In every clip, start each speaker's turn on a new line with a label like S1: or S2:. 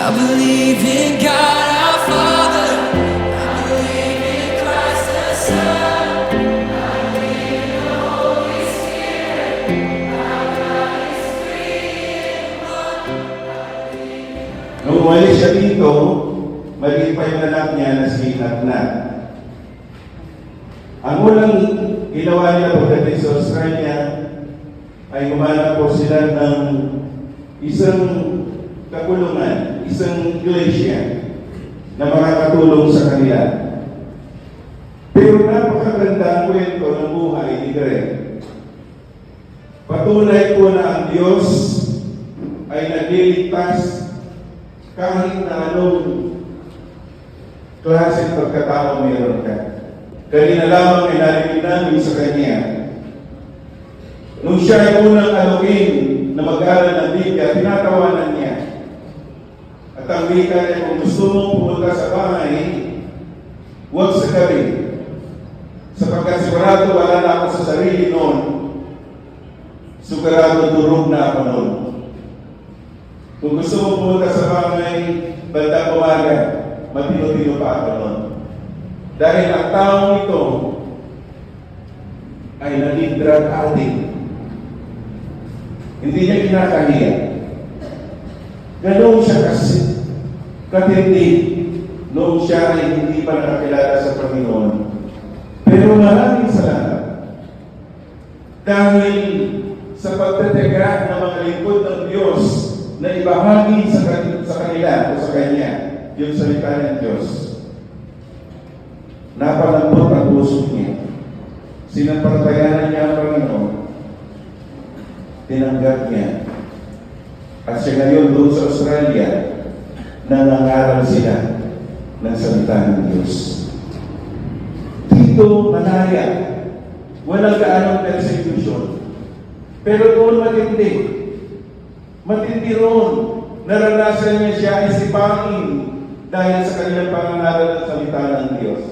S1: I believe in God our Father. I believe in Christ the Son. I believe in the Holy Spirit. Our God is three in one.
S2: Nung umalis siya dito, maliit pa yung anak niya na si Natnat. Ang unang ginawa nila pagdating sa Australia ay humanap po sila ng isang kakulungan, isang iglesia na makakatulong sa kanila. Pero napakaganda ang kwento ng buhay ni Greg. Patunay po na ang Diyos ay nagliligtas kahit na anong klaseng pagkatao mayroon ka. Kanina lamang ay narinig namin sa Kanya. Nung siya ay unang alukin na mag-aral ng Biblia, tinatawanan niya. At ang wika niya, kung gusto mong pumunta sa bahay, huwag sa gabi. Sapagkat sigurado wala na ako sa sarili noon, sigurado durog na ako noon. Kung gusto mong pumunta sa bahay, bandang umaga, matino-tino pa ako noon. Dahil ang taong ito ay naging drug addict. Hindi niya kinakahiya. Ganoon siya kasi katindi noong siya ay hindi pa nakakilala sa Panginoon. Pero maraming salamat. Dahil sa pagtatega ng mga lingkod ng Diyos na ibahagi sa kanila o sa Kanya yung salita ng Diyos. Napalambot ang puso niya. Sinampalatayanan niya ang Panginoon. Tinanggap niya. At siya ngayon doon sa Australia, nangangaral sila ng salita ng Diyos. Dito, malaya. Walang gaanong persecution. Pero doon matindi. Matindi roon. Naranasan niya siya isipangin dahil sa kanilang pangangaral ng salita ng Diyos.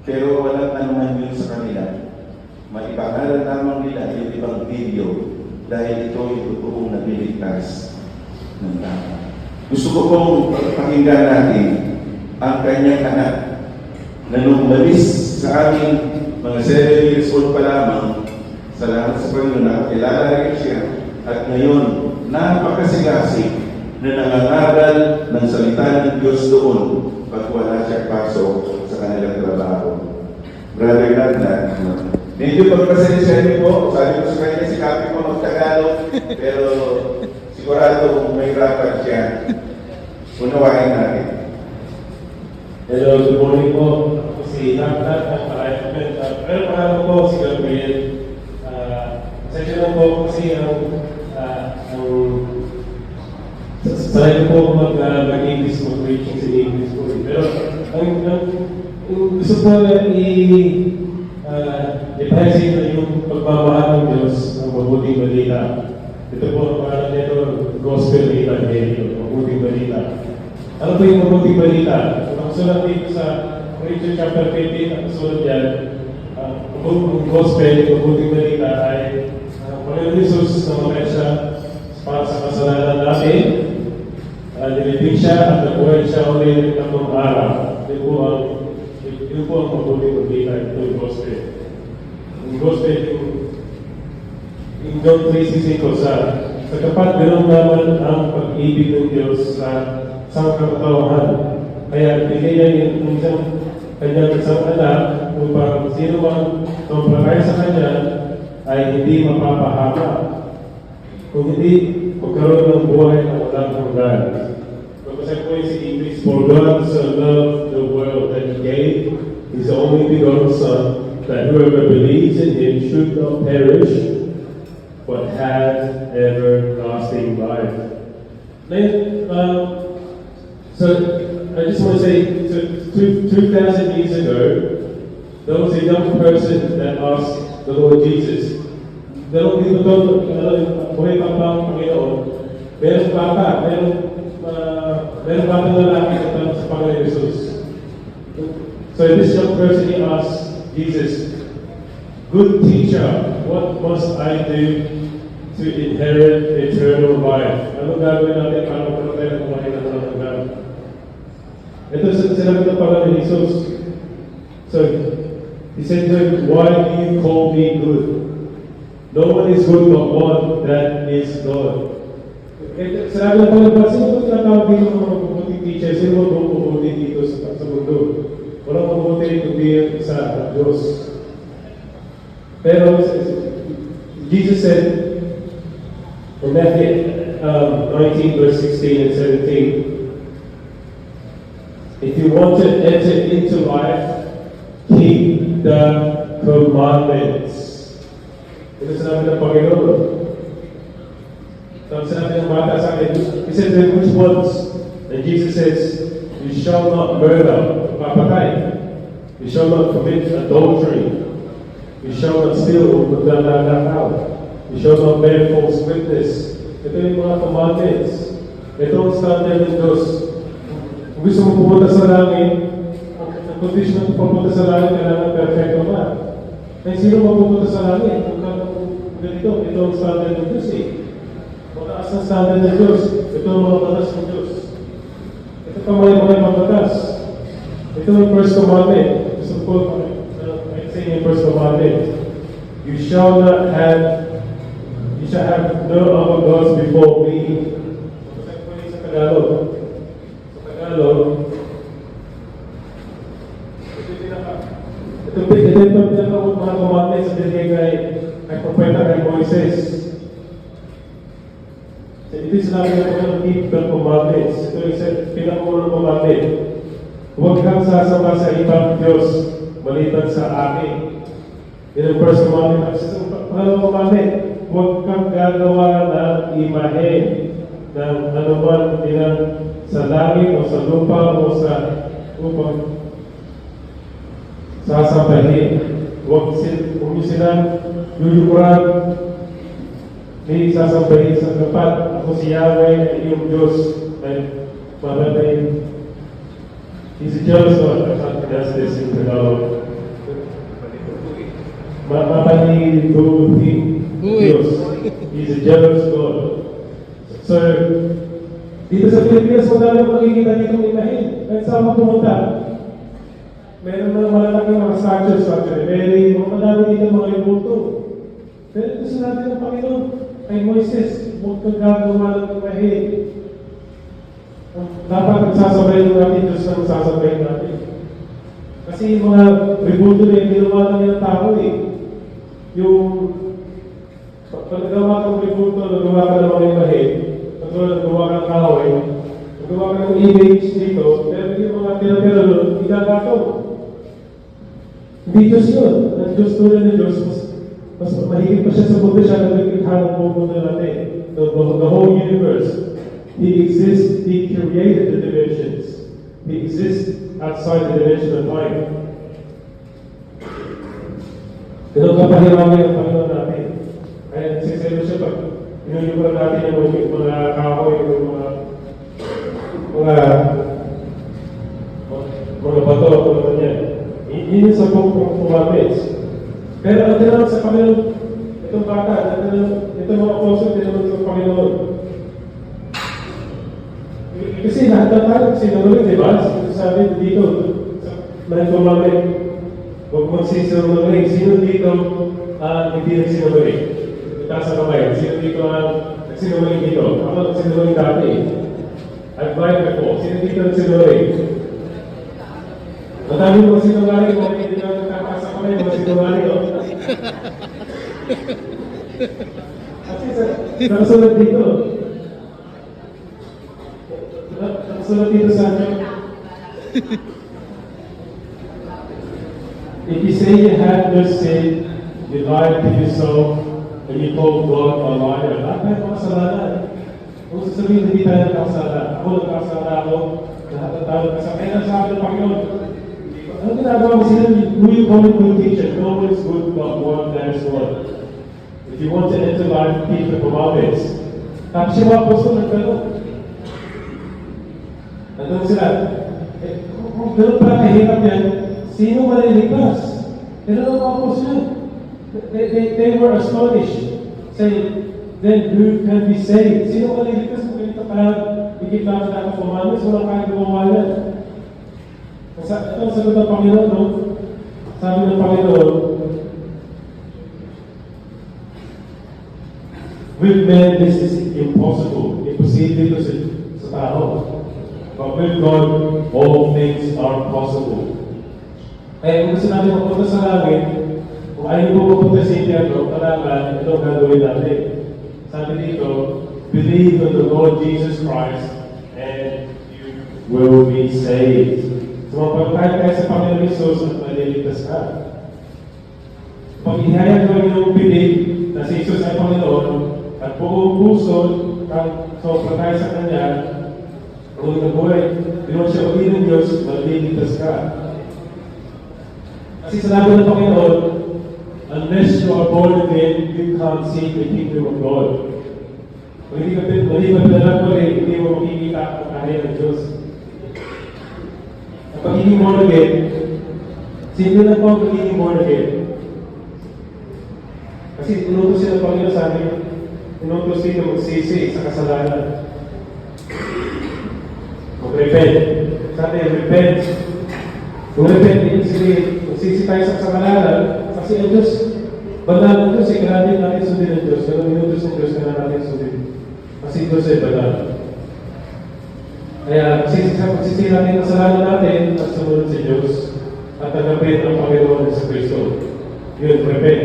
S2: Pero walang anuman yun sa kanila. Maipangaral lamang nila yung ibang video dahil ito yung totoong nagliligtas ng tao. Gusto ko pong pakinggan natin ang kanyang anak na nung umalis sa aming mga 7 years old pa lamang, salamat sa Panginoon, nakakilala rin siya at ngayon napakasigasig na nangangaral ng salita ng Diyos doon pag wala siyang pasok sa kanilang trabaho. Brother Natnat, medyo pagpasensya niyo po, sabi ko sa kanya, sikapin mo mag-Tagalog, pero sigurado may rapat siya. Unawain natin.
S3: Hello, good morning po. Ako si Natnat ng Parayapment. Pero pangalan ko si Gabriel. Pasensya lang po kasi sanay ko po mag-English, mag-preaching sa English po. Pero gusto ko i-present na yung pagmamahal ng Diyos ng mabuting balita. Ito po ang pangalan nito, Gospel Evangelio, mabuting balita. Ano po yung mabuting balita? Ang sulat dito sa Corinthians chapter 15, ang sulat yan, ang Gospel, mabuting balita ay Panginoon Jesus na mamatay siya para sa kasalanan natin. Nilibing siya at nabuhay siya ulit ng mga araw. Yun po ang mabuting balita, ito yung Gospel. Yung Gospel, yung John 3:16 sa kapat ganoon naman ang pag-ibig ng Diyos sa sangkatauhan. Kaya bigay niya yung kanyang isang anak upang sino man tumpalay sa kanya ay hindi mapapahama. Kung hindi, magkaroon ng buhay na walang hanggan. Kasi po yung si English, for God so loved the world that He gave His only begotten Son, that whoever believes in Him should not perish, but have everlasting life. So I just want to say, so 2,000 years ago, there was a young person that asked the Lord Jesus, dalawang dito buhay pa ba ang Panginoon? Meron pa ang lalaki sa Panginoon Jesus. So this young person, he asked Jesus, good teacher, what must I do to inherit eternal life? Ano gagawin natin para magkaroon ng buhay na walang hanggan? Jesus. So, he said to him, why do you call me good? No one is good but one, that is God. Sabi na pala, sino ko tinatawag dito ng mga mabubuting teacher? Sino mo mabubuti dito sa mundo? Walang mabubuti kundi sa Diyos. Pero, Jesus said, in Matthew 19, verse 16 and 17, if you want to enter into life, keep the commandments. Ito sinabi ng Panginoon. Tapos sinabi ng bata sa akin, he said, which ones? And Jesus says, you shall not murder, papatay. You shall not commit adultery. You shall not steal, magnanakaw. You shall not bear false witness. Ito yung mga commandments. Ito ang standard ng Diyos. Kung gusto mo pumunta sa langit, ang condition ng pumunta sa langit, kailangan perfecto ka. Kaya sino mapupunta sa langit? Kung ganito, ito ang standard ng Diyos eh. Mataas ang standard ng Diyos. Ito ang mga batas ng Diyos. Ito pa mga batas. Ito ang first commandment. Gusto ko, I say yung first commandment. You shall not have no other gods before me. Sa Tagalog. Sa Tagalog, ito yung mga commandments sa binigay kay Propeta kay Moises. So, ito yung sinabi ng Panginoon, keep the commandments. Ito yung pinakaunang commandment. Huwag kang sasama sa ibang Diyos, maliban sa akin. Yan ang first commandment. Pangalawang commandment, huwag kang gagawa ng imahe ng anuman nilang sa langit o sa lupa o sa upang sasabahin. Huwag nyo silang yuyukuran, may sasabahin sa kapat. Ako si Yahweh ay iyong Diyos ay maraming. He's a jealous God. I can't pronounce this in Tagalog. Mapaniluhi Diyos. He's a jealous God. So, dito sa Pilipinas, madami makikita dito ng imahin. Kahit saan mo pumunta, meron mga malalaking mga structures actually. Madami dito mga ibulto. Pero ito sinabi ng Panginoon kay Moises, huwag kang gagawa ng imahin. Dapat nagsasabayin natin Diyos na nagsasabayin natin. Kasi yung mga ribulto na yung ginawa ng tao eh. Yung paggawa kang ribulto, nagawa ka ng mga imahin, nagawa ka ng kahoy, nagawa ka ng image dito, pero yung mga tira-tira doon, igagato. Hindi Diyos yun. Ang Diyos tulad ng Diyos, mas mahigit pa siya sa mundo siya na nagkikha ng mundo natin. The whole universe. He exists, He created the dimensions. He exists outside the dimension of time. Ganun kapahiraman yung Panginoon natin. Kaya nagsiselo siya pag inuyukuran natin yung mga kahoy, yung mga bato, mga ganyan. Yun yung sa buong commandments. Pero ang tinanong sa Panginoon, itong bata, itong mga apostol, tinanong sa Panginoon. Kasi lahat ng tayo, sinunod, di ba? Sabi dito, sa mga commandment, huwag magsisinunod. Sino dito hindi nagsinunod? Itaas ang kamay. Sino dito nagsinunod dito? Ako nagsinunod dati. I've lied before. Sino dito nagsinunod? Ang dami mo sinungaling, kung hindi na nagtataas ang kamay, mga sinungaling, no? Kasi nakasunod dito. Nakasunod dito sa akin. If you say you have no sin, you lied to yourself, and you told God a liar, lahat tayo makasalanan. Kung sasabihin, hindi tayo nakasala. Ako nakasala ako, lahat ng tao nakasala. Kaya nasabi ng Panginoon, ano ginagawa mo sila? Who you call it good teacher? No one is good but one, that is one. If you want to enter life, keep the commandments. Tapos yung mga apostol nagtanong. Nagtanong sila, kung ganun pala kahirap yan, sino maliligtas? Pero ang mga apostol, they were astonished, saying, then who can be saved? Sino maliligtas kung ganito pala, higit lang sa commandments, walang kahit gumawa yan. Ito ang sagot ng Panginoon, no? Sabi ng Panginoon, with men, this is impossible. Imposible ito sa tao. But with God, all things are possible. Kaya kung gusto natin mapunta sa langit, kung ayaw mo mapunta sa impyerno, kailangan ito ang gagawin natin. Sabi dito, believe in the Lord Jesus Christ and you will be saved. So mapagkahit tayo sa Panginoon Jesus at maliligtas ka. Pag ihayag mo yung believe na si Jesus ay Panginoon at buong puso sobrang tayo sa Kanya, kung nabuhay, di mo siya uwi ng Diyos, maliligtas ka. Kasi sinabi ng Panginoon, unless you are born again, you can't see the kingdom of God. Kung hindi ka pinanag ulit, hindi mo makikita ang kahit ng Diyos. Ang pagiging born again, sino na po ang pagiging born again? Kasi inutos siya ng Panginoon sa amin, inutos dito magsisi sa kasalanan. Mag-repent. Sabi, repent. Kung repent, ibig sabihin, magsisi tayo sa kasalanan, kasi ang Diyos, banal ng Diyos, kailangan natin sundin ang Diyos. Pero inutos ng Diyos, kailangan natin sundin. Kasi Diyos ay banal. Kaya, magsisi natin ang kasalanan natin at sumunod sa Diyos at tanggapin ang Panginoon sa Kristo. Yun, repent.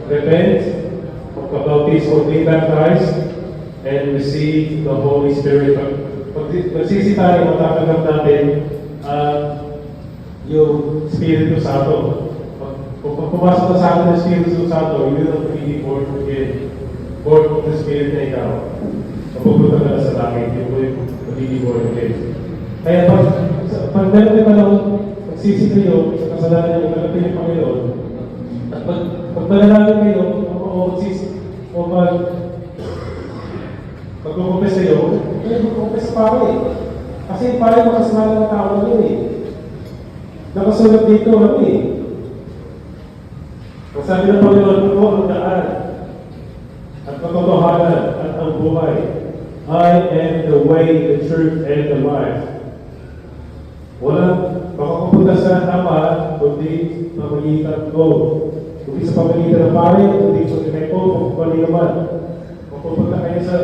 S3: Repent, magpabautis or be baptized, and receive the Holy Spirit. Pag magsisi tayo, matatanggap natin yung Espiritu Santo. Kung pumasok na sa atin ng Espiritu Santo, yun ang pagiging born again. Born of the Spirit na ikaw. Mapupunta ka na sa langit, yun po yung pagiging born again. Kaya pag meron kayo panahon, magsisi kayo sa kasalanan yung kalapin ng Panginoon, at pag manalangin kayo, o magkukumpes kayo, magkukumpes sa pare. Kasi pare makasalanan ng tao lang yun eh. Nakasulat dito lang eh. Ang sabi ng Panginoon, ako ang daan at katotohanan at ang buhay. I am the way, the truth, and the life. Walang makapupunta sa Ama, kundi pamagitan ko. Kundi sa pamagitan ng pare, kundi sa kay ko, kung naman. Mapupunta kayo sa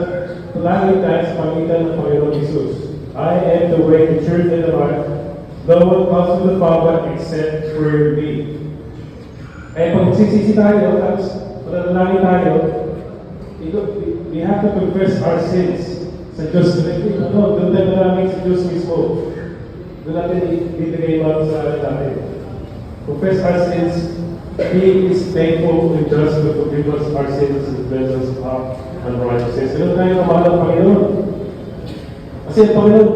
S3: langit dahil sa pamagitan ng Panginoon Jesus. I am the way, the truth, and the life. No one comes to the Father except through me. Kaya pag magsisisi tayo, tapos panalangin tayo, we have to confess our sins sa Diyos. Doon tayo namin sa Diyos mismo. Doon natin ibigay mga sa natin. Confess our sins. He is faithful and just to forgive us our sins and cleanse us of unrighteousness. Doon tayo kamahal ng Panginoon. Kasi ang Panginoon,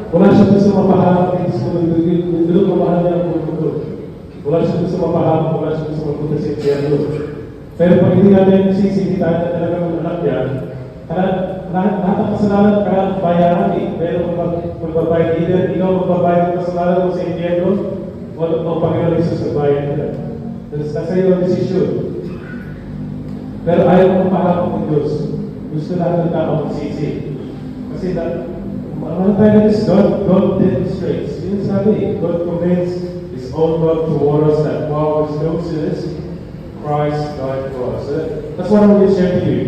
S3: wala siya gusto mapahamak dito sa mundo. Doon kamahal niya ang mundo. Wala siya gusto mapahamak, wala siya gusto magpunta sa impyerno. Pero pag hindi natin sisisi tayo na talagang anak niya, lahat ng kasalanan kailangan bayaran eh. Pero magbabayad either, ikaw magbabayad ng kasalanan mo sa impyerno, o ang Panginoon Jesus magbayad nila. Nasa iyo ang desisyon. Pero ayaw mo mapahamak ng Diyos. Gusto lahat ng tao magsisi. Kasi ano tayo na is God demonstrates. Yun sabi, God commends His own love toward us that while we're still sinners, Christ died for us. That's what I want to share to you.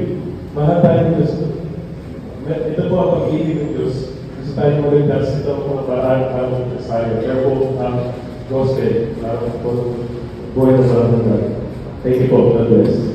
S3: Mahal tayo ng Diyos. Ito po ang pag-ibig ng Diyos. Gusto tayo maligtas. Ito ang mga paraan ng Messiah. Therefore, gospel. Buhay na sa mga. Thank you po. God bless.